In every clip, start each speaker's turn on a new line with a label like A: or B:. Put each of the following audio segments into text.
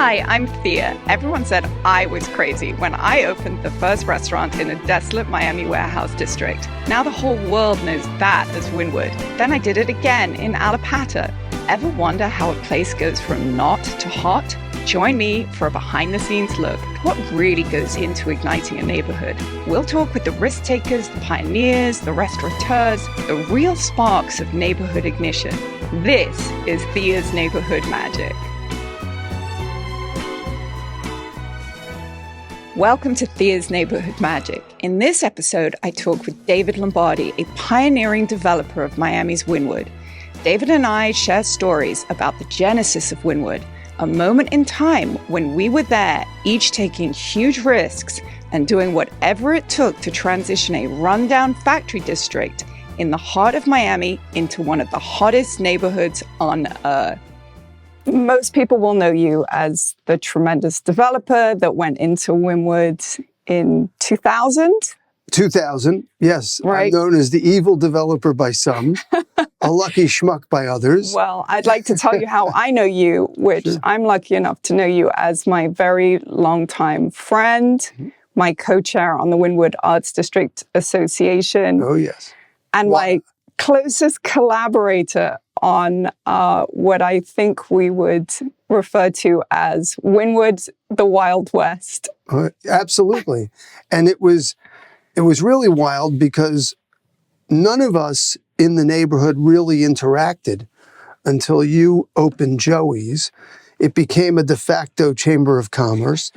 A: Hi, I'm Thea. Everyone said I was crazy when I opened the first restaurant in a desolate Miami warehouse district. Now the whole world knows that as Wynwood. Then I did it again in Allapattah. Ever wonder how a place goes from not to hot? Join me for a behind-the-scenes look at what really goes into igniting a neighborhood. We'll talk with the risk takers, the pioneers, the restaurateurs, the real sparks of neighborhood ignition. This is Thea's Neighborhood Magic. Welcome to Thea's Neighborhood Magic. In this episode, I talk with David Lombardi, a pioneering developer of Miami's Wynwood. David and I share stories about the genesis of Wynwood, a moment in time when we were there, each taking huge risks and doing whatever it took to transition a rundown factory district in the heart of Miami into one of the hottest neighborhoods on earth. Most people will know you as the tremendous developer that went into Wynwood in 2000.
B: 2000, yes.
A: Right.
B: I'm known as the evil developer by some, a lucky schmuck by others.
A: Well, I'd like to tell you how I know you, which
B: Sure.
A: I'm lucky enough to know you as my very longtime friend, my co-chair on the Wynwood Arts District Association,
B: Oh, yes.
A: and my closest collaborator on what I think we would refer to as Wynwood, the Wild West.
B: Absolutely. And it was really wild because none of us in the neighborhood really interacted until you opened Joey's. It became a de facto chamber of commerce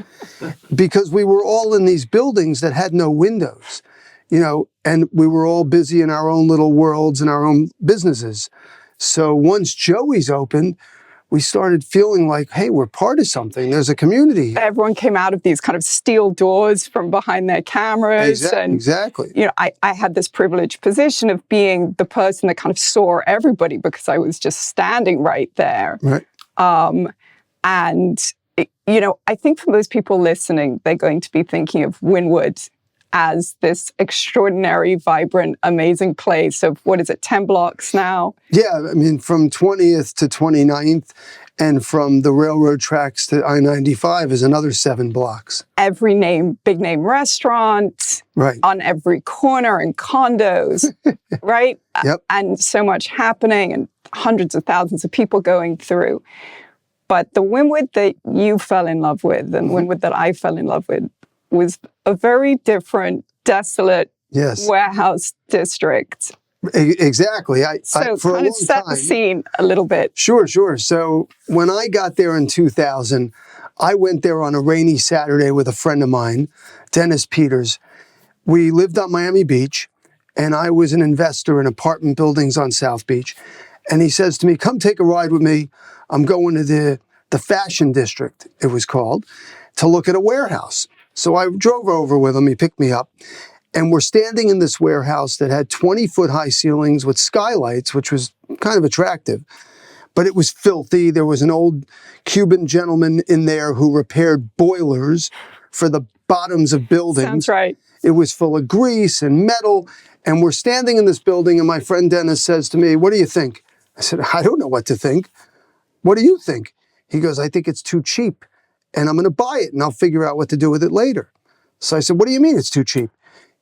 B: because we were all in these buildings that had no windows, and we were all busy in our own little worlds and our own businesses. So once Joey's opened, we started feeling like, hey, we're part of something. There's a community here.
A: Everyone came out of these kind of steel doors from behind their cameras.
B: Exactly.
A: I had this privileged position of being the person that kind of saw everybody because I was just standing right there.
B: Right.
A: I think for most people listening, they're going to be thinking of Wynwood as this extraordinary, vibrant, amazing place of, 10 blocks now?
B: Yeah, I mean, from 20th to 29th, and from the railroad tracks to I-95 is another 7 blocks.
A: Every big name restaurant,
B: Right.
A: on every corner, and condos, right?
B: Yep.
A: And so much happening, and hundreds of thousands of people going through. But the Wynwood that you fell in love with, and Wynwood that I fell in love with, was a very different, desolate warehouse district.
B: Exactly.
A: So
B: for
A: kind
B: a
A: of
B: long
A: set the
B: time,
A: scene a little bit.
B: Sure. So when I got there in 2000, I went there on a rainy Saturday with a friend of mine, Dennis Peters. We lived on Miami Beach, and I was an investor in apartment buildings on South Beach. And he says to me, come take a ride with me. I'm going to the fashion district, it was called, to look at a warehouse. So I drove over with him. He picked me up. And we're standing in this warehouse that had 20-foot high ceilings with skylights, which was kind of attractive. But it was filthy. There was an old Cuban gentleman in there who repaired boilers for the bottoms of buildings.
A: Sounds right.
B: It was full of grease and metal. And we're standing in this building, and my friend Dennis says to me, what do you think? I said, I don't know what to think. What do you think? He goes, I think it's too cheap, and I'm going to buy it, and I'll figure out what to do with it later. So I said, what do you mean it's too cheap?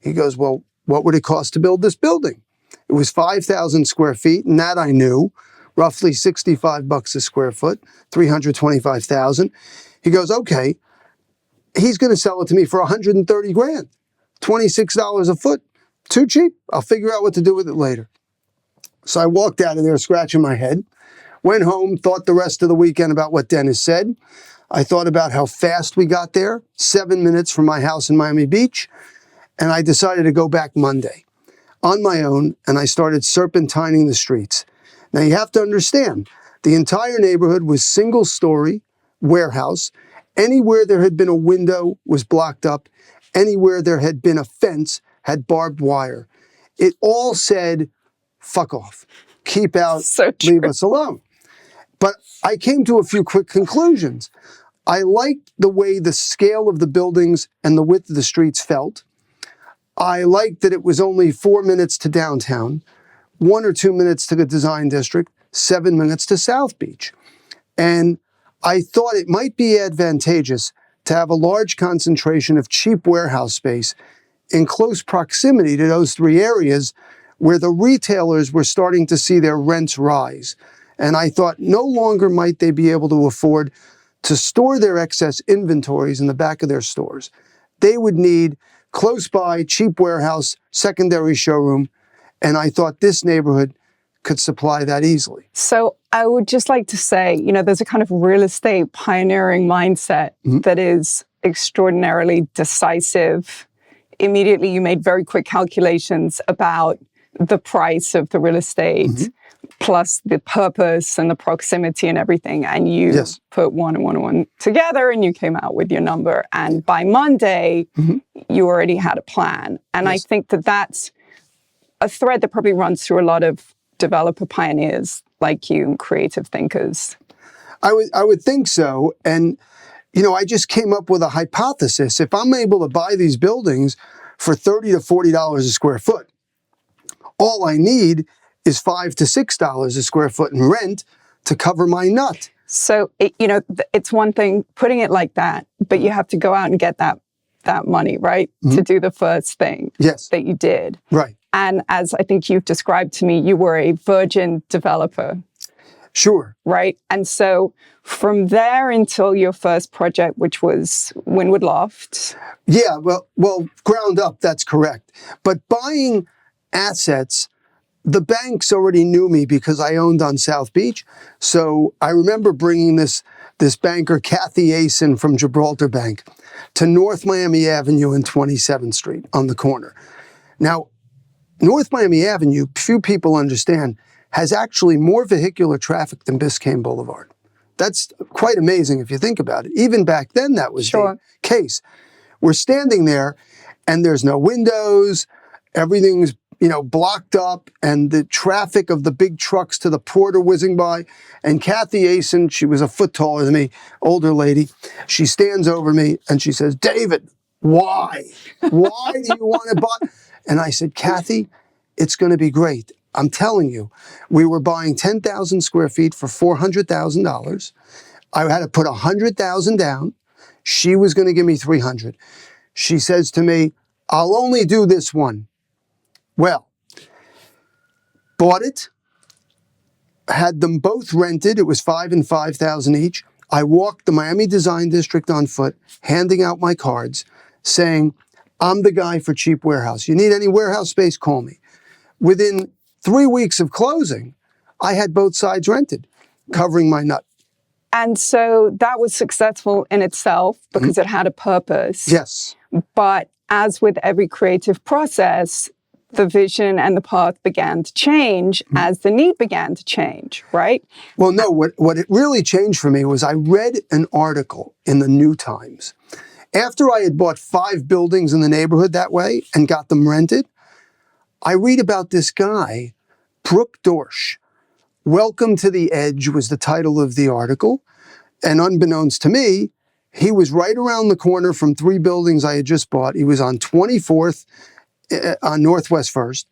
B: He goes, well, what would it cost to build this building? It was 5,000 square feet, and that I knew, roughly $65 a square foot, 325,000. He goes, okay, he's going to sell it to me for 130 grand, $26 a foot. Too cheap. I'll figure out what to do with it later. So I walked out of there scratching my head, went home, thought the rest of the weekend about what Dennis said. I thought about how fast we got there, 7 minutes from my house in Miami Beach, and I decided to go back Monday on my own, and I started serpentining the streets. Now, you have to understand, the entire neighborhood was single-story warehouse. Anywhere there had been a window was blocked up. Anywhere there had been a fence had barbed wire. It all said, fuck off, keep out, leave us alone. But I came to a few quick conclusions. I liked the way the scale of the buildings and the width of the streets felt. I liked that it was only 4 minutes to downtown, 1 or 2 minutes to the design district, 7 minutes to South Beach. And I thought it might be advantageous to have a large concentration of cheap warehouse space in close proximity to those three areas where the retailers were starting to see their rents rise. And I thought no longer might they be able to afford to store their excess inventories in the back of their stores. They would need close by, cheap warehouse, secondary showroom, and I thought this neighborhood could supply that easily.
A: So I would just like to say, there's a kind of real estate pioneering mindset that is extraordinarily decisive. Immediately, you made very quick calculations about the price of the real estate, plus the purpose and the proximity and everything. And you put one and one and one together and you came out with your number. And by Monday, you already had a plan. And I think that that's a thread that probably runs through a lot of developer pioneers like you, creative thinkers.
B: I would think so. And, I just came up with a hypothesis. If I'm able to buy these buildings for $30 to $40 a square foot, all I need is $5 to $6 a square foot in rent to cover my nut.
A: So, it's one thing putting it like that, but you have to go out and get that money, right? To do the first thing that you did.
B: Right.
A: And as I think you've described to me, you were a virgin developer.
B: Sure.
A: Right. And so from there until your first project, which was Wynwood Loft.
B: Yeah, well, ground up, that's correct. But buying assets, the banks already knew me because I owned on South Beach. So I remember bringing this banker, Kathy Asen from Gibraltar Bank, to North Miami Avenue and 27th Street on the corner. Now, North Miami Avenue, few people understand, has actually more vehicular traffic than Biscayne Boulevard. That's quite amazing if you think about it. Even back then, that was the case. We're standing there, and there's no windows. Everything's, blocked up, and the traffic of the big trucks to the port are whizzing by. And Kathy Asen, she was a foot taller than me, older lady. She stands over me, and she says, "David, why? Why do you want to buy?" And I said, "Kathy, it's going to be great. I'm telling you, we were buying 10,000 square feet for $400,000. I had to put $100,000 down. She was going to give me $300,000. She says to me, "I'll only do this one." Well, bought it, had them both rented. It was $5,000 and $5,000 each. I walked the Miami Design District on foot, handing out my cards, saying, "I'm the guy for cheap warehouse. You need any warehouse space, call me." Within 3 weeks of closing, I had both sides rented, covering my nut.
A: And so that was successful in itself because it had a purpose.
B: Yes.
A: But as with every creative process, the vision and the path began to change as the need began to change, right?
B: Well, no, what it really changed for me was I read an article in the New Times. After I had bought 5 buildings in the neighborhood that way and got them rented, I read about this guy, Brooke Dorsch. "Welcome to the Edge" was the title of the article. And unbeknownst to me, he was right around the corner from 3 buildings I had just bought. He was on 24th on Northwest 1st.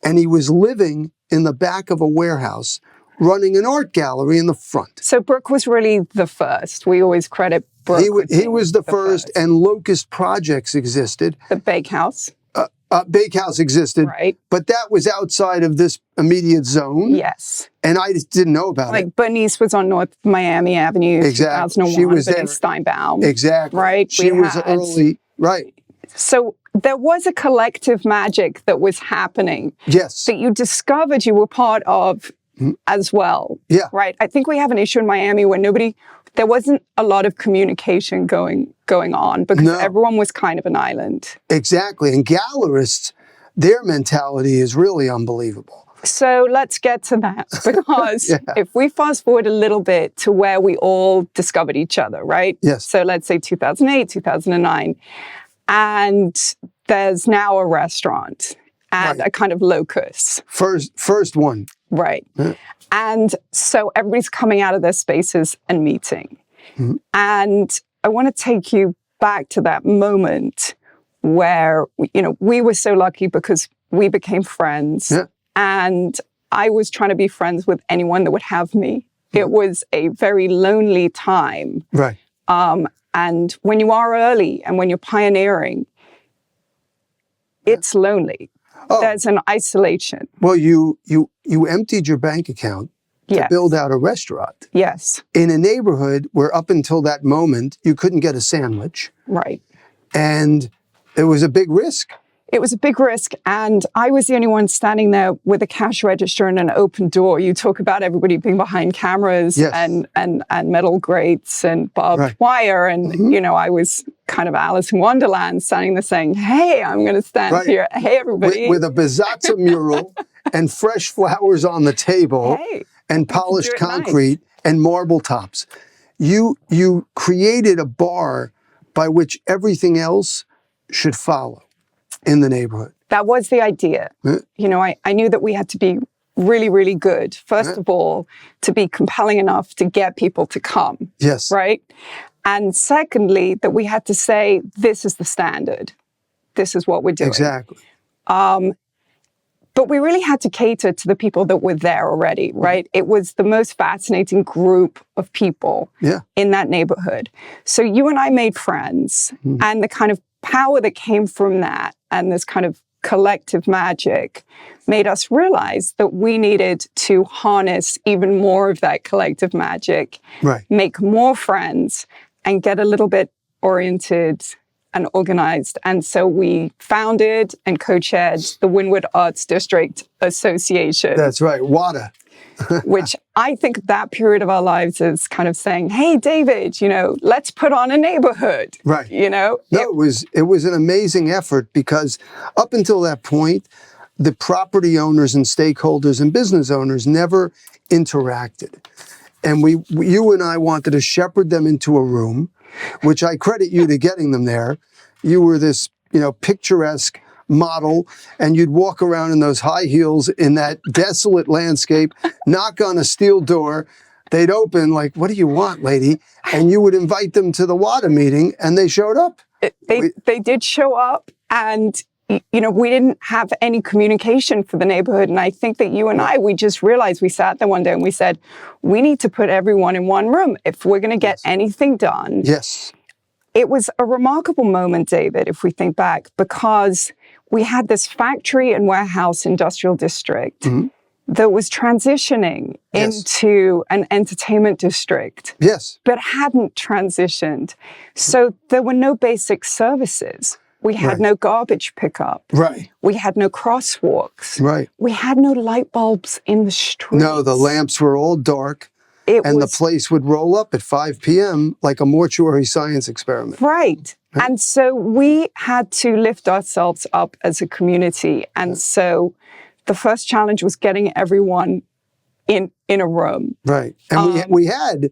B: And he was living in the back of a warehouse, running an art gallery in the front.
A: So Brooke was really the first. We always credit Brooke.
B: He was the first, and Locust Projects existed.
A: The Bakehouse.
B: Bakehouse existed,
A: right?
B: But that was outside of this immediate zone.
A: Yes.
B: And I just didn't know about it.
A: Like Bernice was on North Miami Avenue,
B: exactly.
A: 2001,
B: she was there.
A: Steinbaum.
B: Exactly.
A: Right?
B: She was early, right.
A: So there was a collective magic that was happening.
B: Yes.
A: That you discovered you were part of as well.
B: Yeah.
A: Right? I think we have an issue in Miami where there wasn't a lot of communication going on because everyone was kind of an island.
B: Exactly. And gallerists, their mentality is really unbelievable.
A: So let's get to that because if we fast forward a little bit to where we all discovered each other, right?
B: Yes.
A: So let's say 2008, 2009, and there's now a restaurant and a kind of locus.
B: First one.
A: Right. Yeah. And so everybody's coming out of their spaces and meeting. And I want to take you back to that moment where, we were so lucky because we became friends. Yeah. And I was trying to be friends with anyone that would have me It was a very lonely time.
B: Right.
A: And when you are early and when you're pioneering, it's lonely.
B: Oh.
A: There's an isolation.
B: Well, you emptied your bank account to build out a restaurant.
A: Yes.
B: In a neighborhood where up until that moment, you couldn't get a sandwich.
A: Right.
B: And it was a big risk.
A: It was a big risk, and I was the only one standing there with a cash register and an open door. You talk about everybody being behind cameras and metal grates and barbed wire, and you know, I was kind of Alice in Wonderland standing there saying, "Hey, I'm going to stand here. Hey, everybody!"
B: With a Bezzazza mural and fresh flowers on the table and polished concrete and marble tops. You created a bar by which everything else should follow in the neighborhood.
A: That was the idea. You know, I knew that we had to be really, really good. First of all, to be compelling enough to get people to come.
B: Yes.
A: Right? And secondly, that we had to say, this is the standard. This is what we're doing.
B: Exactly.
A: But we really had to cater to the people that were there already, right? It was the most fascinating group of people in that neighborhood. So you and I made friends, and the kind of power that came from that and this kind of collective magic made us realize that we needed to harness even more of that collective magic, make more friends, and get a little bit oriented and organized. And so we founded and co-chaired the Wynwood Arts District Association.
B: That's right, WADA.
A: Which I think that period of our lives is kind of saying, hey, David, you know, let's put on a neighborhood.
B: Right.
A: You know?
B: No, it was an amazing effort, because up until that point, the property owners and stakeholders and business owners never interacted. And you and I wanted to shepherd them into a room, which I credit you to getting them there. You were this, you know, picturesque model, and you'd walk around in those high heels in that desolate landscape, knock on a steel door, they'd open like, what do you want, lady? And you would invite them to the WADA meeting, and they showed up.
A: They did show up, and you know, we didn't have any communication for the neighborhood. And I think that you and we just realized, we sat there one day and we said, we need to put everyone in one room if we're going to get anything done.
B: Yes.
A: It was a remarkable moment, David, if we think back, because we had this factory and warehouse industrial district that was transitioning into an entertainment district, but hadn't transitioned. So there were no basic services. We had no garbage pickup. We had no crosswalks. We had no light bulbs in the streets.
B: No, the lamps were all dark. The place would roll up at 5 p.m. like a mortuary science experiment. And so we had to lift ourselves up as a community. And so the first challenge was getting everyone in a room. And we had,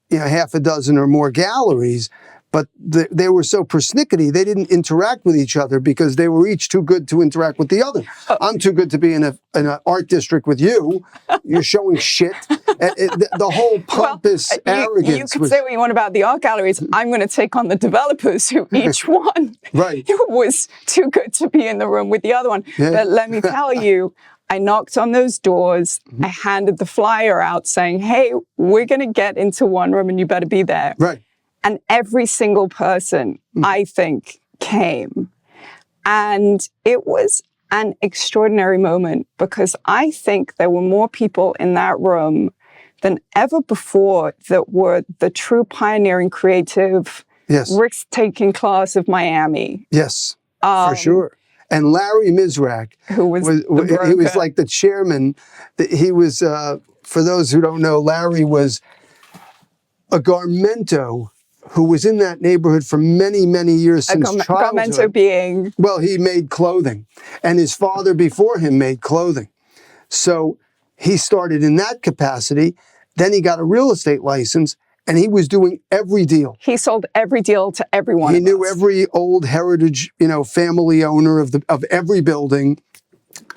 B: you know, half a dozen or more galleries, but they were so persnickety, they didn't interact with each other because they were each too good to interact with the other. I'm too good to be in an art district with you. You're showing shit. The whole pompous arrogance.
A: You could say what you want about the art galleries. I'm going to take on the developers who each one was too good to be in the room with the other one. But let me tell you, I knocked on those doors. I handed the flyer out saying, hey, we're going to get into one room and you better be there. And every single person, I think, came. And it was an extraordinary moment, because I think there were more people in that room than ever before that were the true pioneering, creative, risk-taking class of Miami. For sure. And Larry Mizrak, who was
B: he was like the chairman. He was, for those who don't know, Larry was a garmento who was in that neighborhood for many, many years since childhood.
A: Garmento being?
B: Well, he made clothing, and his father before him made clothing. So he started in that capacity. Then he got a real estate license, and he was doing every deal.
A: He sold every deal to everyone.
B: He knew every old heritage, you know, family owner of every building.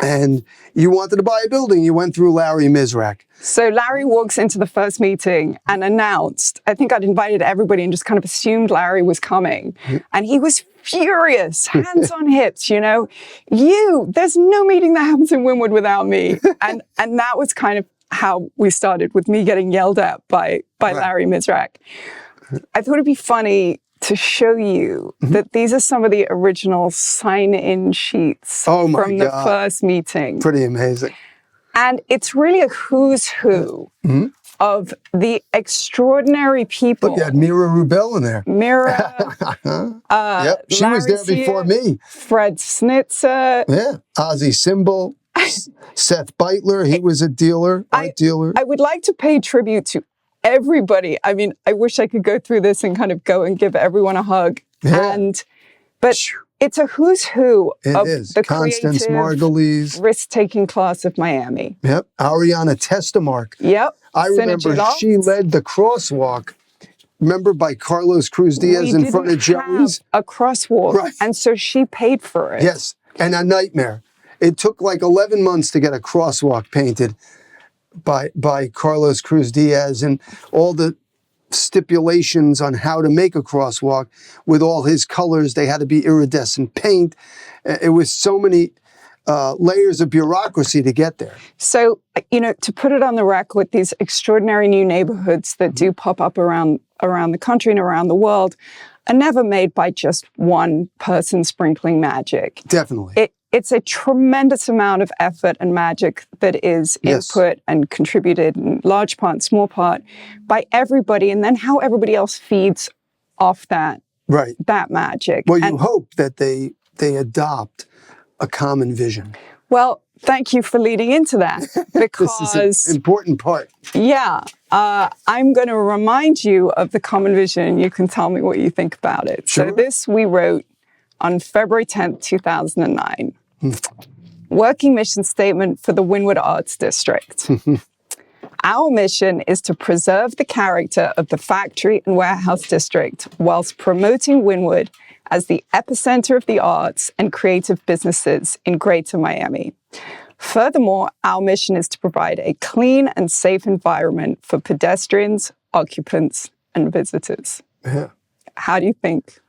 B: And you wanted to buy a building, you went through Larry Mizrak.
A: So Larry walks into the first meeting and announced, I think I'd invited everybody and just kind of assumed Larry was coming. And he was furious, hands on hips, you know, there's no meeting that happens in Wynwood without me. And that was kind of how we started with me getting yelled at by Larry Mizrak. I thought it'd be funny to show you that these are some of the original sign-in sheets from the first meeting.
B: Pretty amazing.
A: And it's really a who's who of the extraordinary people.
B: Look, you had Mira Rubel in there.
A: Mira.
B: Yep, she
A: Larry
B: was there before me.
A: Fred Snitzer.
B: Yeah, Ozzy Symbol, Seth Beitler, he was a art dealer.
A: I would like to pay tribute to everybody. I mean, I wish I could go through this and kind of go and give everyone a hug.
B: Yeah.
A: But it's a who's who of the
B: Constance
A: creative,
B: Margulies,
A: risk-taking class of Miami.
B: Yep. Ariana Testemark.
A: Yep.
B: I remember she led the crosswalk. Remember by Carlos Cruz Diaz in front of Joey's?
A: A crosswalk.
B: Right.
A: And so she paid for it.
B: Yes. And a nightmare. It took like 11 months to get a crosswalk painted by Carlos Cruz Diaz, and all the stipulations on how to make a crosswalk with all his colors. They had to be iridescent paint. It was so many layers of bureaucracy to get there.
A: So, to put it on the record, these extraordinary new neighborhoods that do pop up around the country and around the world are never made by just one person sprinkling magic.
B: Definitely.
A: It's a tremendous amount of effort and magic that is input and contributed in large part, small part, by everybody, and then how everybody else feeds off that magic.
B: Well, you hope that they adopt a common vision.
A: Well, thank you for leading into that, because
B: this is an important part.
A: Yeah. I'm going to remind you of the common vision, and you can tell me what you think about it.
B: Sure.
A: So this we wrote on February 10th, 2009. Working mission statement for the Wynwood Arts District. Our mission is to preserve the character of the factory and warehouse district whilst promoting Wynwood as the epicenter of the arts and creative businesses in Greater Miami. Furthermore, our mission is to provide a clean and safe environment for pedestrians, occupants, and visitors.
B: Yeah.
A: How do you think?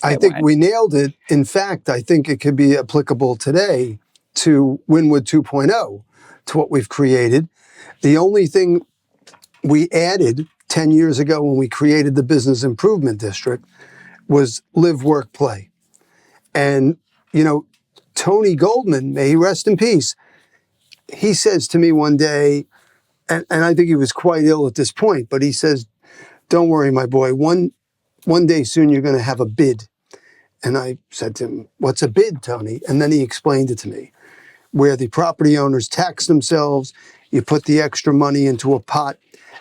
B: I think we nailed it. In fact, I think it could be applicable today to Wynwood 2.0, to what we've created. The only thing we added 10 years ago when we created the Business Improvement District was live, work, play. And, Tony Goldman, may he rest in peace, he says to me one day, and I think he was quite ill at this point, but he says, don't worry, my boy, one day soon you're going to have a bid. And I said to him, what's a bid, Tony? And then he explained it to me, where the property owners tax themselves, you put the extra money into a pot,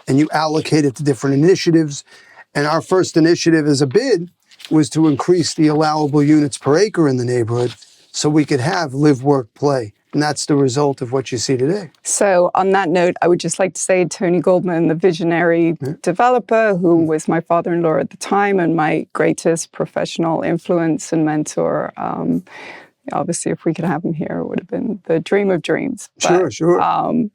B: and you allocate it to different initiatives. And our first initiative as a bid was to increase the allowable units per acre in the neighborhood so we could have live, work, play. And that's the result of what you see today.
A: So on that note, I would just like to say Tony Goldman, the visionary developer, who was my father-in-law at the time and my greatest professional influence and mentor. Obviously, if we could have him here, it would have been the dream of dreams. But,
B: Sure.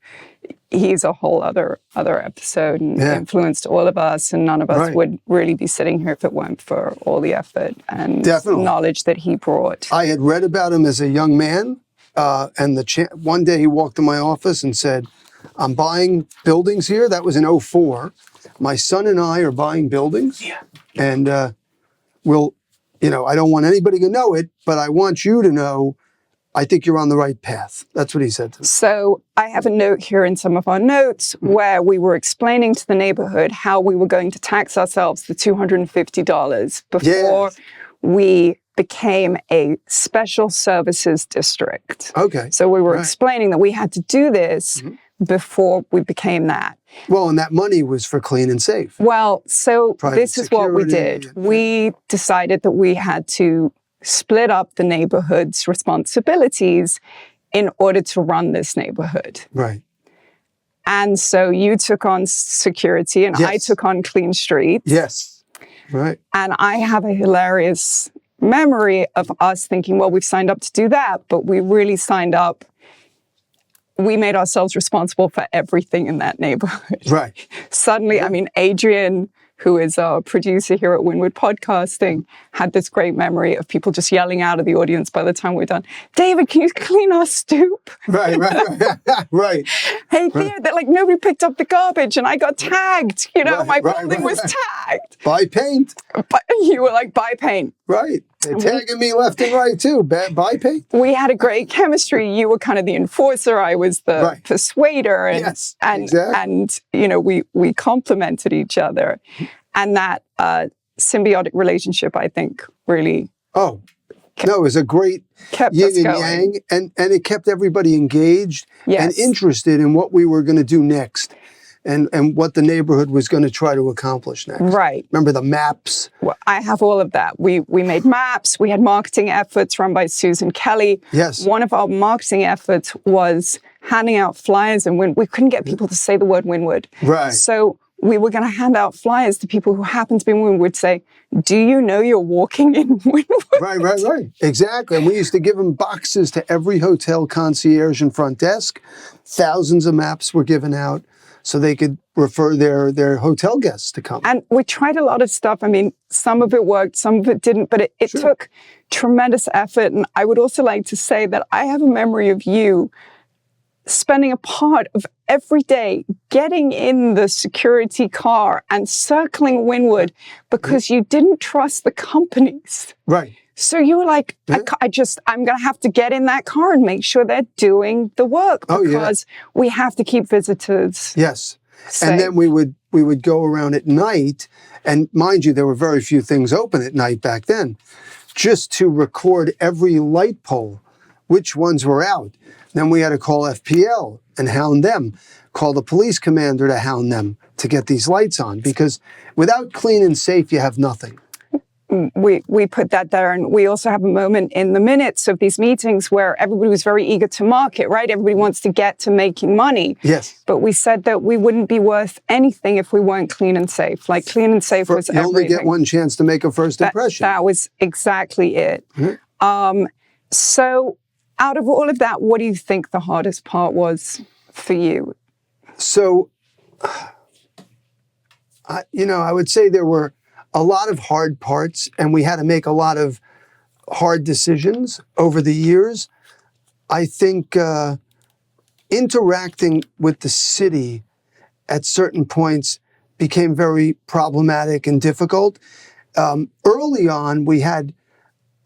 A: He's a whole other episode and influenced all of us, and none of us would really be sitting here if it weren't for all the effort and knowledge that he brought.
B: I had read about him as a young man. And one day he walked in my office and said, I'm buying buildings here. That was in 2004. My son and I are buying buildings. Yeah. And I don't want anybody to know it, but I want you to know I think you're on the right path. That's what he said to me.
A: So I have a note here in some of our notes where we were explaining to the neighborhood how we were going to tax ourselves the $250 before we became a special services district.
B: Okay.
A: So we were explaining that we had to do this before we became that.
B: Well, and that money was for clean and safe.
A: Well, so
B: Private
A: this is what we did. We decided that we had to split up the neighborhood's responsibilities in order to run this neighborhood.
B: Right.
A: And so you took on security and I took on clean streets.
B: Yes. Right.
A: And I have a hilarious memory of us thinking, well, we've signed up to do that, but we really signed up. We made ourselves responsible for everything in that neighborhood.
B: Right.
A: Suddenly, I mean, Adrian, who is our producer here at Wynwood Podcasting, had this great memory of people just yelling out of the audience by the time we're done, David, can you clean our stoop?
B: Right.
A: hey, Thea, that like nobody picked up the garbage and I got tagged. You know, my building was tagged.
B: Buy paint.
A: But you were like, buy paint.
B: Right. They're tagging me left and right too. Buy paint.
A: We had a great chemistry. You were kind of the enforcer. I was the persuader. And,
B: yes,
A: and,
B: exactly.
A: And, you know, we complemented each other. And that symbiotic relationship, I think, really...
B: Oh, no, it was a great yin and yang, and it kept everybody engaged and interested in what we were going to do next and what the neighborhood was going to try to accomplish next.
A: Right.
B: Remember the maps?
A: Well, I have all of that. We made maps. We had marketing efforts run by Susan Kelly.
B: Yes.
A: One of our marketing efforts was handing out flyers, and we couldn't get people to say the word Wynwood.
B: Right.
A: So we were going to hand out flyers to people who happened to be in Wynwood, say, do you know you're walking in Wynwood?
B: Right. Exactly. And we used to give them boxes to every hotel concierge and front desk. Thousands of maps were given out so they could refer their hotel guests to come.
A: And we tried a lot of stuff. I mean, some of it worked, some of it didn't, but it took tremendous effort. And I would also like to say that I have a memory of you spending a part of every day getting in the security car and circling Wynwood because you didn't trust the companies.
B: Right.
A: So you were like, I'm going to have to get in that car and make sure they're doing the work because we have to keep visitors safe.
B: And then we would go around at night, and mind you, there were very few things open at night back then, just to record every light pole, which ones were out. Then we had to call FPL and hound them, call the police commander to hound them to get these lights on, because without clean and safe, you have nothing.
A: We put that there, and we also have a moment in the minutes of these meetings where everybody was very eager to market, right? Everybody wants to get to making money.
B: Yes.
A: But we said that we wouldn't be worth anything if we weren't clean and safe. Like clean and safe was everything.
B: You only get one chance to make a first impression.
A: That was exactly it. Mm-hmm. So out of all of that, what do you think the hardest part was for you?
B: So, I would say there were a lot of hard parts, and we had to make a lot of hard decisions over the years. I think interacting with the city at certain points became very problematic and difficult. Early on, we had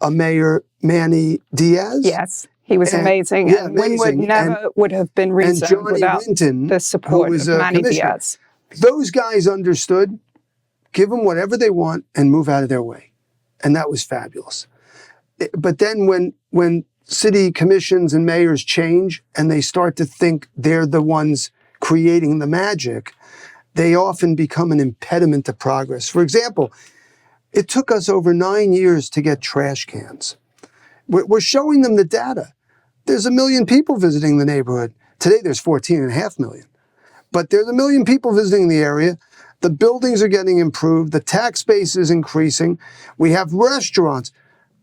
B: a mayor, Manny Diaz.
A: Yes, he was amazing. And Wynwood never would have been rezoned without the support of Manny Diaz.
B: Those guys understood, give them whatever they want and move out of their way. And that was fabulous. But then when city commissions and mayors change and they start to think they're the ones creating the magic, they often become an impediment to progress. For example, it took us over 9 years to get trash cans. We're showing them the data. There's 1 million people visiting the neighborhood. Today there's 14.5 million. But there's 1 million people visiting the area. The buildings are getting improved. The tax base is increasing. We have restaurants.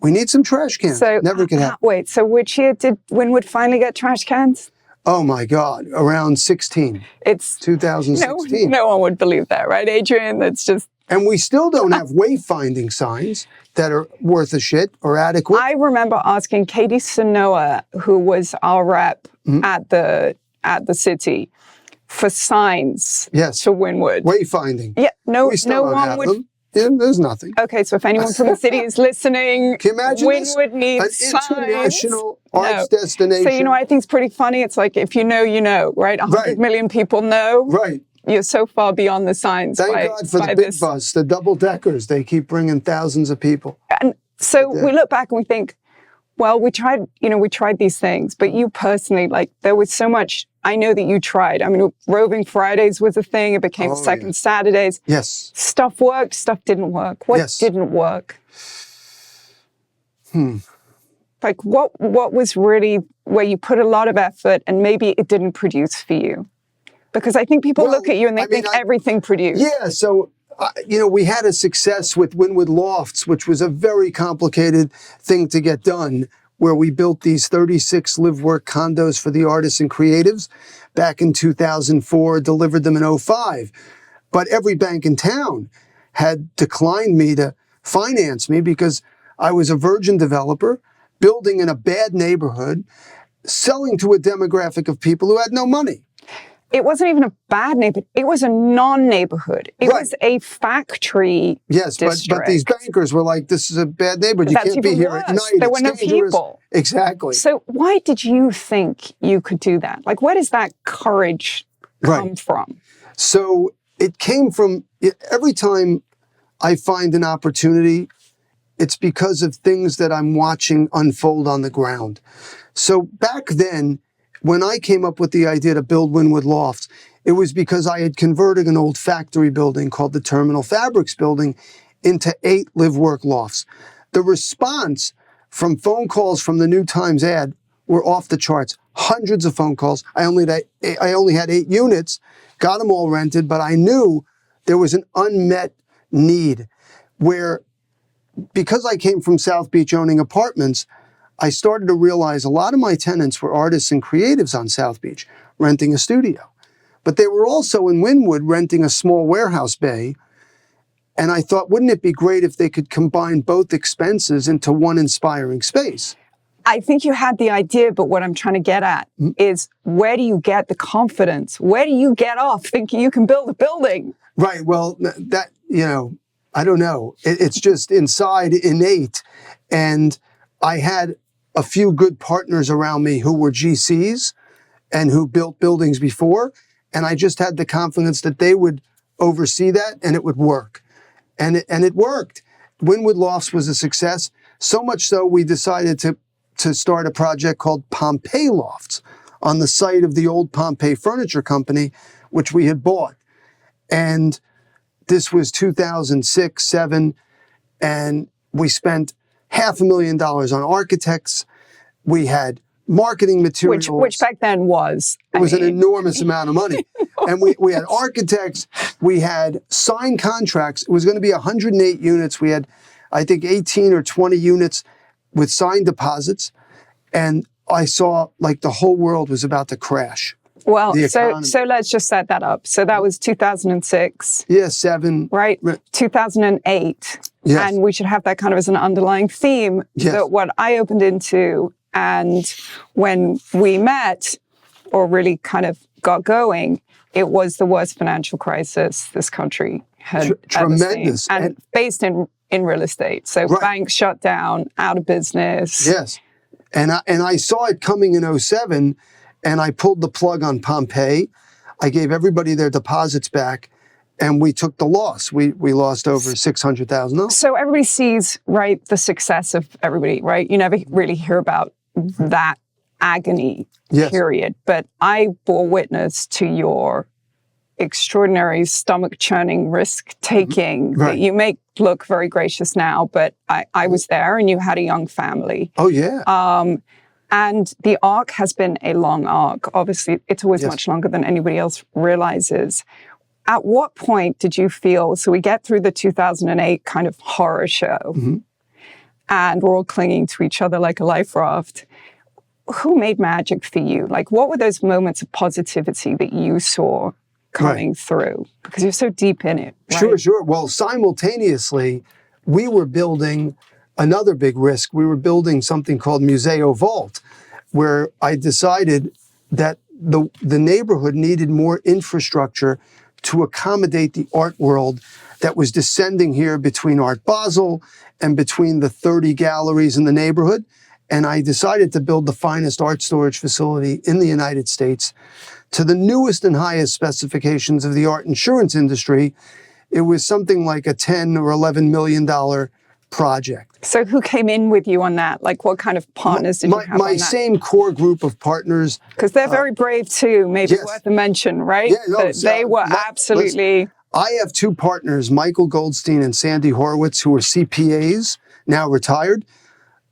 B: We need some trash cans.
A: So,
B: never can happen.
A: Wait, so which year did Wynwood finally get trash cans?
B: Oh my God, around 16.
A: It's
B: 2016.
A: No one would believe that, right, Adrian? That's just...
B: And we still don't have wayfinding signs that are worth a shit or adequate.
A: I remember asking Katie Sanoa, who was our rep at the city, for signs to Wynwood.
B: Wayfinding.
A: Yeah, no
B: one would. Them. Yeah, there's nothing.
A: Okay, so if anyone from the city is listening,
B: can you imagine
A: Wynwood needs
B: an international arts destination.
A: So, I think it's pretty funny. It's like, if you know, you know, right? 100 million people know.
B: Right.
A: You're so far beyond the signs.
B: Thank God for the big bus, the double-deckers. They keep bringing thousands of people.
A: And so we look back and we think, well, we tried these things, but you personally, like, there was so much. I know that you tried. I mean, Roving Fridays was a thing. It became Second Saturdays.
B: Yes.
A: Stuff worked. Stuff didn't work. What didn't work? Like, what was really where you put a lot of effort and maybe it didn't produce for you? Because I think people look at you and they think everything produced. Yeah,
B: so, we had a success with Wynwood Lofts, which was a very complicated thing to get done, where we built these 36 live-work condos for the artists and creatives back in 2004, delivered them in 2005. But every bank in town had declined me to finance me because I was a virgin developer, building in a bad neighborhood, selling to a demographic of people who had no money.
A: it wasn't even a bad neighborhood. It was a non-neighborhood. It was a factory district.
B: But these bankers were like, this is a bad neighborhood. You can't be here at night.
A: There were no people.
B: Exactly.
A: So why did you think you could do that? Like, where does that courage come from?
B: So it came from, every time I find an opportunity, it's because of things that I'm watching unfold on the ground. So back then, when I came up with the idea to build Wynwood Lofts, it was because I had converted an old factory building called the Terminal Fabrics Building into 8 live-work lofts. The response from phone calls from the New Times ad were off the charts. Hundreds of phone calls. I only had 8 units, got them all rented, but I knew there was an unmet need where, because I came from South Beach owning apartments, I started to realize a lot of my tenants were artists and creatives on South Beach, renting a studio. But they were also in Wynwood renting a small warehouse bay. And I thought, wouldn't it be great if they could combine both expenses into one inspiring space?
A: I think you had the idea, but what I'm trying to get at is, where do you get the confidence? Where do you get off thinking you can build a building?
B: Right. Well, that, I don't know. It's just inside, innate. And I had a few good partners around me who were GCs and who built buildings before. And I just had the confidence that they would oversee that and it would work. And it worked. Wynwood Lofts was a success. So much so we decided to start a project called Pompeii Lofts on the site of the old Pompeii Furniture Company, which we had bought. And this was 2006, 2007, and we spent $500,000 on architects. We had marketing materials.
A: Which back then was.
B: It was an enormous amount of money. And we had architects. We had signed contracts. It was going to be 108 units. We had, I think, 18 or 20 units with signed deposits. And I saw like the whole world was about to crash.
A: Well, so let's just set that up. So that was 2006.
B: Yeah, 7.
A: Right? 2008.
B: Yes.
A: And we should have that kind of as an underlying theme.
B: Yes.
A: That what I opened into, and when we met, or really kind of got going, it was the worst financial crisis this country had
B: tremendous.
A: Ever seen. And based in real estate. So banks shut down, out of business.
B: Yes. And I saw it coming in 2007. And I pulled the plug on Pompeii. I gave everybody their deposits back, and we took the loss. We lost over $600,000.
A: So everybody sees, right, the success of everybody, right? You never really hear about that agony period. But I bore witness to your extraordinary stomach-churning risk-taking that you make look very gracious now. But I was there, and you had a young family.
B: Oh, yeah.
A: And the arc has been a long arc. Obviously, it's always much longer than anybody else realizes. At what point did you feel, so we get through the 2008 kind of horror show, and we're all clinging to each other like a life raft. Who made magic for you? Like, what were those moments of positivity that you saw coming through? Because you're so deep in it. Right?
B: Sure. Well, simultaneously, we were building another big risk. We were building something called Museo Vault, where I decided that the neighborhood needed more infrastructure to accommodate the art world that was descending here between Art Basel and between the 30 galleries in the neighborhood. And I decided to build the finest art storage facility in the United States to the newest and highest specifications of the art insurance industry. It was something like a $10 or $11 million project.
A: So who came in with you on that? Like, what kind of partners did you have on that?
B: My same core group of partners.
A: Because they're very brave too, maybe worth a mention, right?
B: Yeah, no,
A: they were absolutely...
B: I have 2 partners, Michael Goldstein and Sandy Horowitz, who are CPAs, now retired.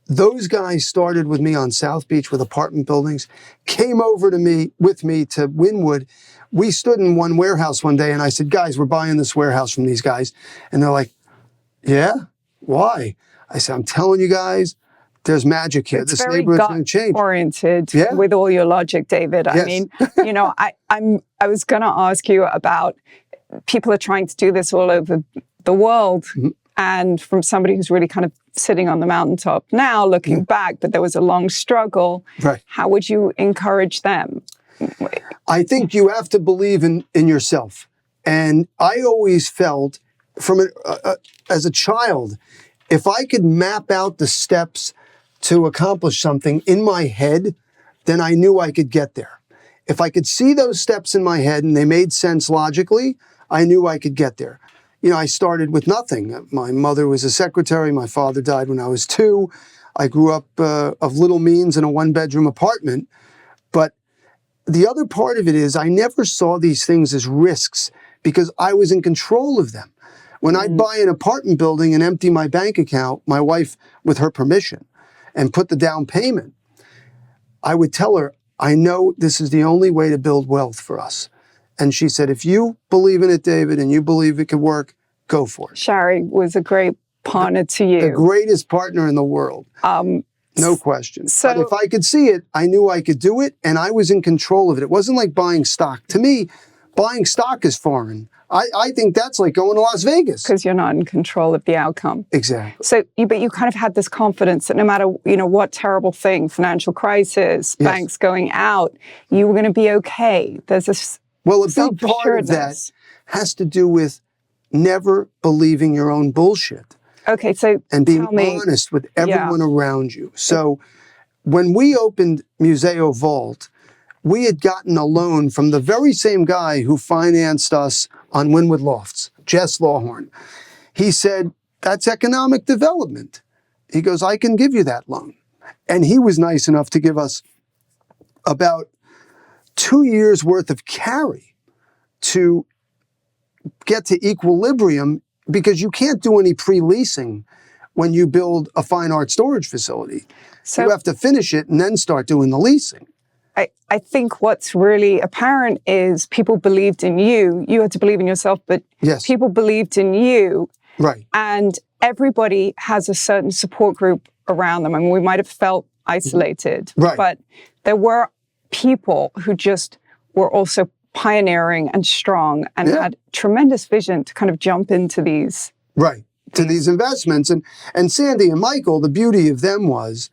B: Those guys started with me on South Beach with apartment buildings, came over with me to Wynwood. We stood in one warehouse one day and I said, guys, we're buying this warehouse from these guys. And they're like, yeah? Why? I said, I'm telling you guys, there's magic here. This neighborhood's going to change.
A: Oriented with all your logic, David.
B: Yes.
A: I mean, I was going to ask you about, people are trying to do this all over the world. And from somebody who's really kind of sitting on the mountaintop now, looking back, but there was a long struggle.
B: Right.
A: How would you encourage them?
B: I think you have to believe in yourself. And I always felt as a child, if I could map out the steps to accomplish something in my head, then I knew I could get there. If I could see those steps in my head and they made sense logically, I knew I could get there. You know, I started with nothing. My mother was a secretary. My father died when I was 2. I grew up of little means in a 1-bedroom apartment. But the other part of it is I never saw these things as risks because I was in control of them. When I'd buy an apartment building and empty my bank account, my wife, with her permission, and put the down payment, I would tell her, I know this is the only way to build wealth for us. And she said, if you believe in it, David, and you believe it could work, go for it.
A: Shari was a great partner to you.
B: The greatest partner in the world. No question.
A: So,
B: but if I could see it, I knew I could do it, and I was in control of it. It wasn't like buying stock. To me, buying stock is foreign. I think that's like going to Las Vegas.
A: Because you're not in control of the outcome.
B: Exactly.
A: So, but you kind of had this confidence that no matter, what terrible thing, financial crisis, banks going out, you were going to be okay. There's this
B: Well, a big part of that has to do with never believing your own bullshit.
A: Okay, so
B: and being honest with everyone around you. So when we opened Museo Vault, we had gotten a loan from the very same guy who financed us on Wynwood Lofts, Jess Lawhorn. He said, that's economic development. He goes, I can give you that loan. And he was nice enough to give us about 2 years worth of carry to get to equilibrium, because you can't do any pre-leasing when you build a fine art storage facility. So you have to finish it and then start doing the leasing.
A: I think what's really apparent is people believed in you. You had to believe in yourself, but people believed in you.
B: Right.
A: And everybody has a certain support group around them. I mean, we might have felt isolated, but there were people who just were also pioneering and strong and had tremendous vision to kind of jump into these.
B: To these investments. And Sandy and Michael, the beauty of them was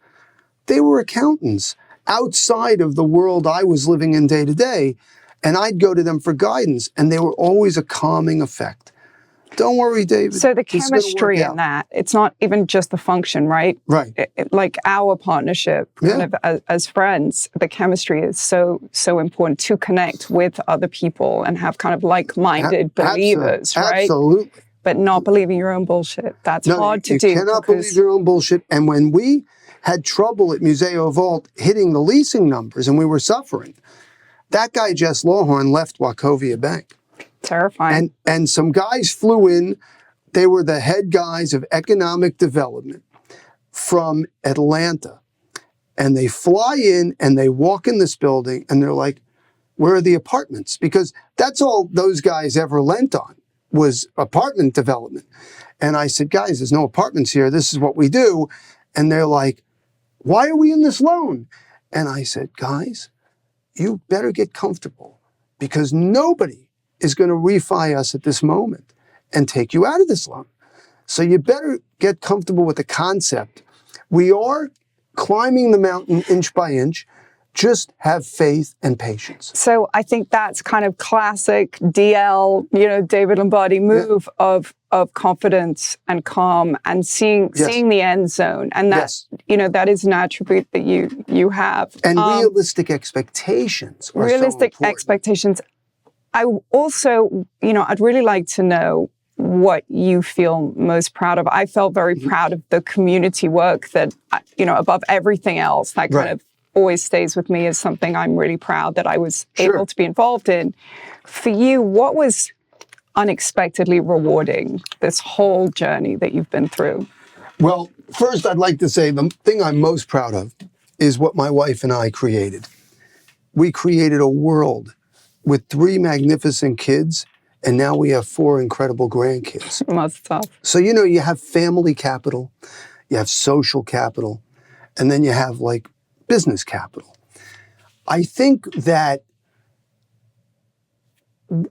B: they were accountants outside of the world I was living in day to day. And I'd go to them for guidance, and they were always a calming effect. Don't worry, David.
A: So the chemistry in that, it's not even just the function, right?
B: Right.
A: Like our partnership, kind of as friends, the chemistry is so important to connect with other people and have kind of like-minded believers, right?
B: Absolutely.
A: But not believing your own bullshit. That's hard to do.
B: You cannot believe your own bullshit. And when we had trouble at Museo Vault hitting the leasing numbers and we were suffering, that guy, Jess Lawhorn, left Wachovia Bank.
A: Terrifying.
B: And some guys flew in. They were the head guys of economic development from Atlanta. And they fly in and they walk in this building and they're like, where are the apartments? Because that's all those guys ever lent on, was apartment development. And I said, guys, there's no apartments here. This is what we do. And they're like, why are we in this loan? And I said, guys, you better get comfortable, because nobody is going to refi us at this moment and take you out of this loan. So you better get comfortable with the concept. We are climbing the mountain inch by inch. Just have faith and patience.
A: So I think that's kind of classic DL, David Lombardi move of confidence and calm and seeing the end zone. And that, that is an attribute that you have.
B: And realistic expectations are
A: realistic
B: so
A: expectations. I also, I'd really like to know what you feel most proud of. I felt very proud of the community work that, above everything else, that kind of always stays with me as something I'm really proud that I was able to be involved in. For you, what was unexpectedly rewarding this whole journey that you've been through?
B: Well, first I'd like to say the thing I'm most proud of is what my wife and I created. We created a world with 3 magnificent kids, and now we have 4 incredible grandkids.
A: That's tough.
B: So, you have family capital, you have social capital, and then you have business capital. I think that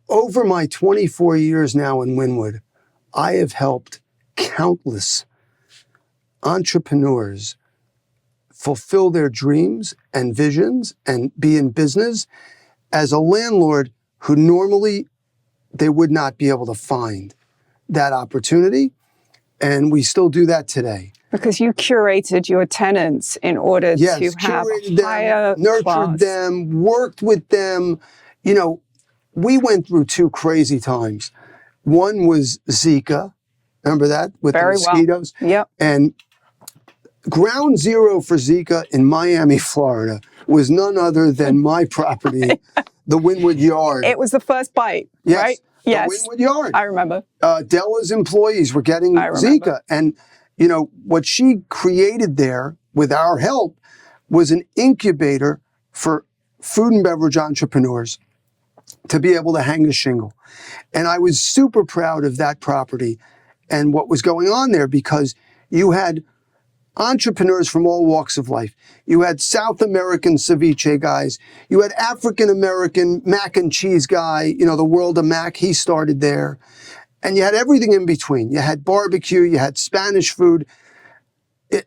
B: over my 24 years now in Wynwood, I have helped countless entrepreneurs fulfill their dreams and visions and be in business as a landlord who normally they would not be able to find that opportunity. And we still do that today.
A: Because you curated your tenants in order to have
B: curated
A: higher
B: them, nurtured
A: class.
B: them, worked with them. You know, we went through 2 crazy times. One was Zika. Remember that? With the mosquitoes?
A: Well. Yep.
B: And ground zero for Zika in Miami, Florida was none other than my property, the Wynwood Yard.
A: It was the first bite,
B: yes,
A: right?
B: Yes. The Wynwood Yard.
A: I remember.
B: Della's employees were getting Zika. And, you know, what she created there with our help was an incubator for food and beverage entrepreneurs to be able to hang a shingle. And I was super proud of that property and what was going on there, because you had entrepreneurs from all walks of life. You had South American ceviche guys. You had African American mac and cheese guy, you know, the World of Mac, he started there. And you had everything in between. You had barbecue, you had Spanish food,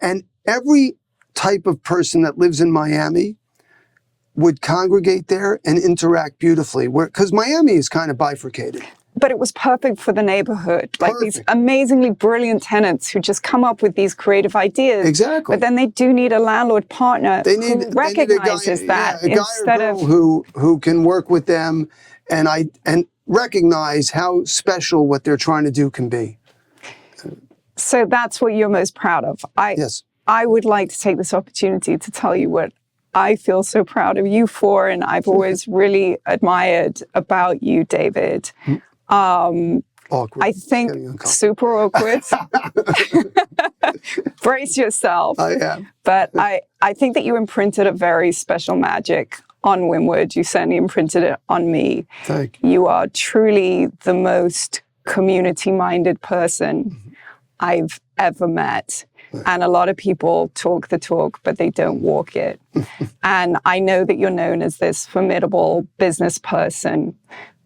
B: and every type of person that lives in Miami would congregate there and interact beautifully. Because Miami is kind of bifurcated.
A: But it was perfect for the neighborhood. Like these amazingly brilliant tenants who just come up with these creative ideas.
B: Exactly.
A: But then they do need a landlord partner who recognizes
B: a guy
A: instead
B: or girl who can work with them and recognize how special what they're trying to do can be.
A: So that's what you're most proud of.
B: Yes.
A: I would like to take this opportunity to tell you what I feel so proud of you for, and I've always really admired about you, David.
B: Awkward.
A: I think super awkward. Brace yourself.
B: I am.
A: But I think that you imprinted a very special magic on Wynwood. You certainly imprinted it on me.
B: Thank you.
A: You are truly the most community-minded person I've ever met. And a lot of people talk the talk, but they don't walk it. And I know that you're known as this formidable business person,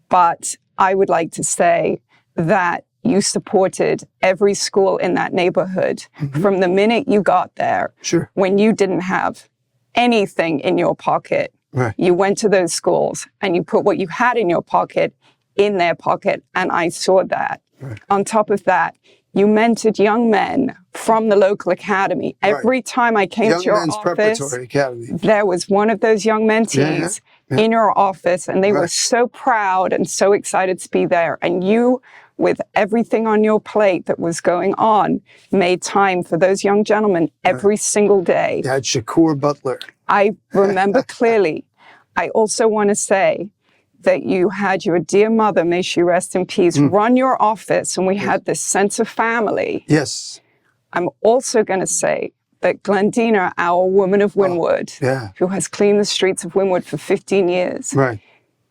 A: but I would like to say that you supported every school in that neighborhood from the minute you got there.
B: Sure.
A: When you didn't have anything in your pocket.
B: Right.
A: You went to those schools and you put what you had in your pocket in their pocket, and I saw that.
B: Right.
A: On top of that, you mentored young men from the local academy. Every time I came to your office,
B: Preparatory Academy.
A: there was one of those young mentees in your office, and they were so proud and so excited to be there. And you, with everything on your plate that was going on, made time for those young gentlemen every single day.
B: Dad Shakur Butler.
A: I remember clearly. I also want to say that you had your dear mother, may she rest in peace, run your office, and we had this sense of family.
B: Yes.
A: I'm also going to say that Glendina, our woman of Wynwood, who has cleaned the streets of Wynwood for 15 years,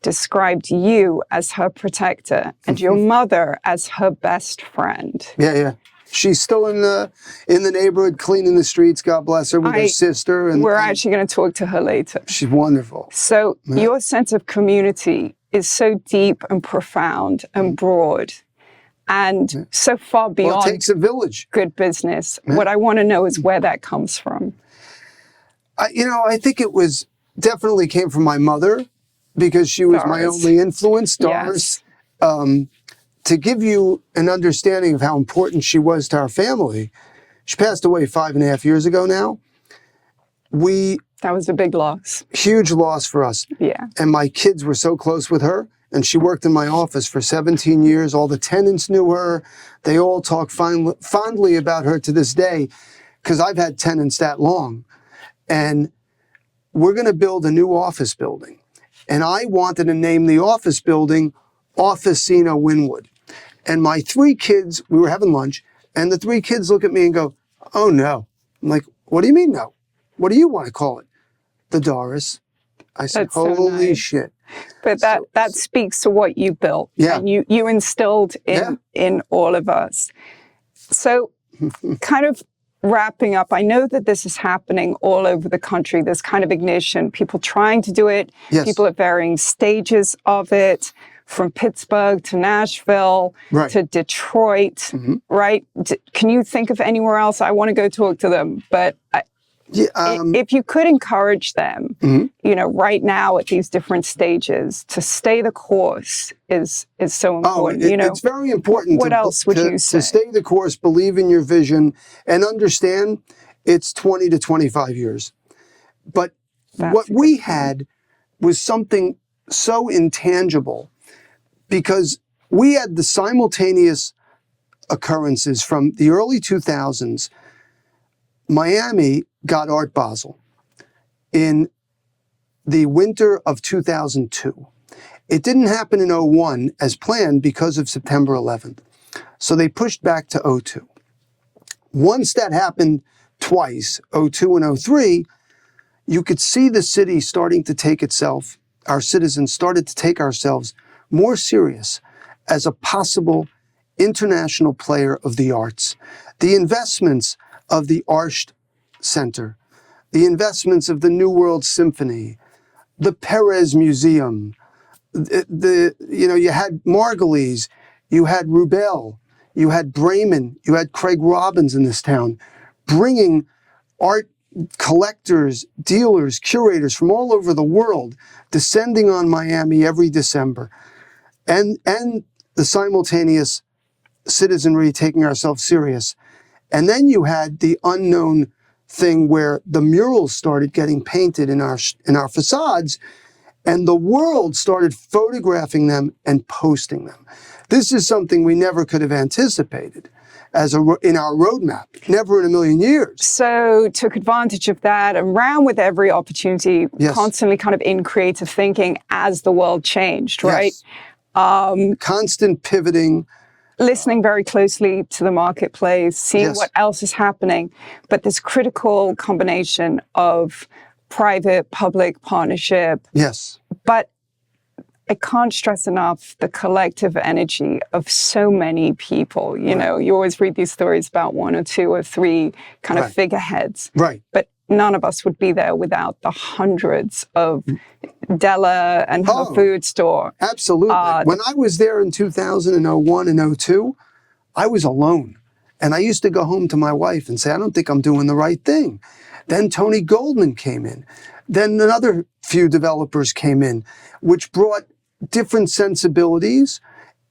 A: described you as her protector and your mother as her best friend.
B: Yeah. She's still in the neighborhood cleaning the streets, God bless her, with her sister.
A: We're actually going to talk to her later.
B: She's wonderful.
A: So your sense of community is so deep and profound and broad and so far beyond
B: Well, it takes a village.
A: Good business. What I want to know is where that comes from.
B: I think it was definitely came from my mother, because she was my only influence, Doris.
A: Yes.
B: To give you an understanding of how important she was to our family, she passed away 5.5 years ago now.
A: That was a big loss.
B: Huge loss for us.
A: Yeah.
B: And my kids were so close with her, and she worked in my office for 17 years. All the tenants knew her. They all talk fondly about her to this day, because I've had tenants that long. And we're going to build a new office building. And I wanted to name the office building Officina Wynwood. And my 3 kids, we were having lunch, and the 3 kids look at me and go, "Oh, no." I'm like, "What do you mean, no? What do you want to call it?" The Doris. I said,
A: That's so
B: "Holy
A: nice.
B: shit."
A: But that speaks to what you built.
B: Yeah.
A: And you instilled in all of us. So kind of wrapping up, I know that this is happening all over the country, this kind of ignition, people trying to do it, people at varying stages of it, from Pittsburgh to Nashville to Detroit, right? Can you think of anywhere else? I want to go talk to them, but
B: Yeah,
A: if you could encourage them, right now at these different stages, to stay the course is so important.
B: It's very important.
A: What else would you say?
B: To stay the course, believe in your vision, and understand it's 20 to 25 years. But what we had was something so intangible, because we had the simultaneous occurrences from the early 2000s. Miami got Art Basel in the winter of 2002. It didn't happen in 01 as planned because of September 11th. So they pushed back to 02. Once that happened twice, 02 and 03, you could see the city starting to take itself, our citizens started to take ourselves more serious as a possible international player of the arts. The investments of the Art Center, the investments of the New World Symphony, the Perez Museum, you had Margulies, you had Rubel, you had Bremen, you had Craig Robbins in this town, bringing art collectors, dealers, curators from all over the world descending on Miami every December, and the simultaneous citizenry taking ourselves serious. And then you had the unknown thing where the murals started getting painted in our facades, and the world started photographing them and posting them. This is something we never could have anticipated in our roadmap, never in a million years.
A: So took advantage of that and ran with every opportunity, constantly kind of in creative thinking as the world changed, right?
B: Yes. Constant pivoting.
A: Listening very closely to the marketplace, seeing what else is happening. But this critical combination of private-public partnership.
B: Yes.
A: But I can't stress enough the collective energy of so many people. You always read these stories about one or two or three kind of figureheads.
B: Right.
A: But none of us would be there without the hundreds of Della and her food store.
B: Absolutely. When I was there in 2001 and 02, I was alone. And I used to go home to my wife and say, I don't think I'm doing the right thing. Then Tony Goldman came in. Then another few developers came in, which brought different sensibilities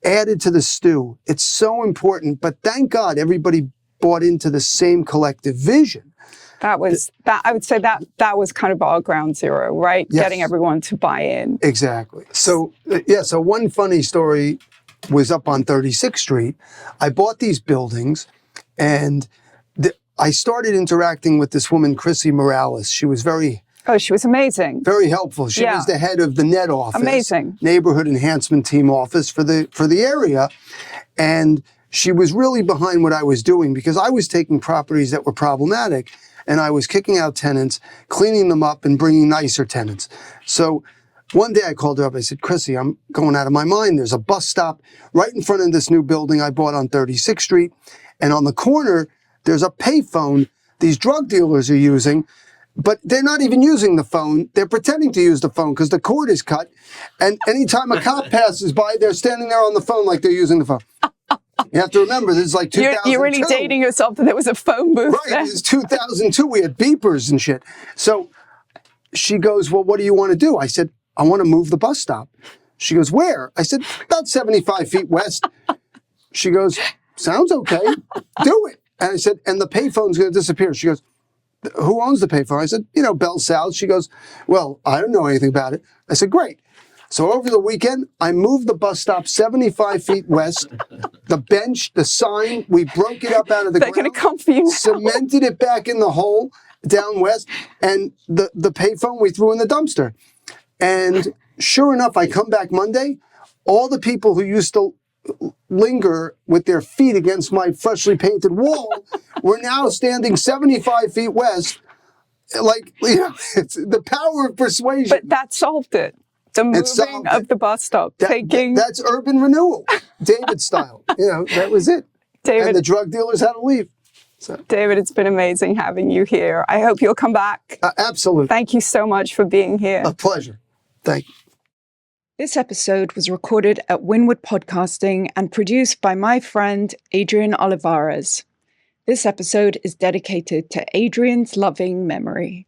B: added to the stew. It's so important. But thank God everybody bought into the same collective vision.
A: That was I would say that was kind of our ground zero, right?
B: Yes.
A: Getting everyone to buy in.
B: Exactly. So so one funny story was up on 36th Street. I bought these buildings, and I started interacting with this woman, Chrissy Morales. She was
A: she was amazing.
B: Very helpful. She was the head of the NET office.
A: Amazing.
B: Neighborhood Enhancement Team office for the area. And she was really behind what I was doing, because I was taking properties that were problematic and I was kicking out tenants, cleaning them up, and bringing nicer tenants. So one day I called her up. I said, Chrissy, I'm going out of my mind. There's a bus stop right in front of this new building I bought on 36th Street. And on the corner, there's a payphone these drug dealers are using, but they're not even using the phone. They're pretending to use the phone because the cord is cut. And anytime a cop passes by, they're standing there on the phone like they're using the phone. You have to remember, this is like 2002.
A: You're really dating yourself that there was a phone booth.
B: Right, it was 2002. We had beepers and shit. So she goes, well, what do you want to do? I said, I want to move the bus stop. She goes, where? I said, about 75 feet west. She goes, sounds okay. Do it. And I said, and the payphone's going to disappear. She goes, who owns the payphone? I said, Bell South. She goes, well, I don't know anything about it. I said, great. So over the weekend, I moved the bus stop 75 feet west, the bench, the sign, we broke it up out of the ground.
A: They're going to come for you now.
B: Cemented it back in the hole down west, and the payphone we threw in the dumpster. And sure enough, I come back Monday, all the people who used to linger with their feet against my freshly painted wall were now standing 75 feet west. Like, it's the power of persuasion.
A: But that solved it. The moving of the bus stop.
B: That's urban renewal, David style. That was it.
A: David,
B: and the drug dealers had to leave. So.
A: David, it's been amazing having you here. I hope you'll come back.
B: Absolutely.
A: Thank you so much for being here.
B: A pleasure. Thank you.
A: This episode was recorded at Wynwood Podcasting and produced by my friend Adrian Olivares. This episode is dedicated to Adrian's loving memory.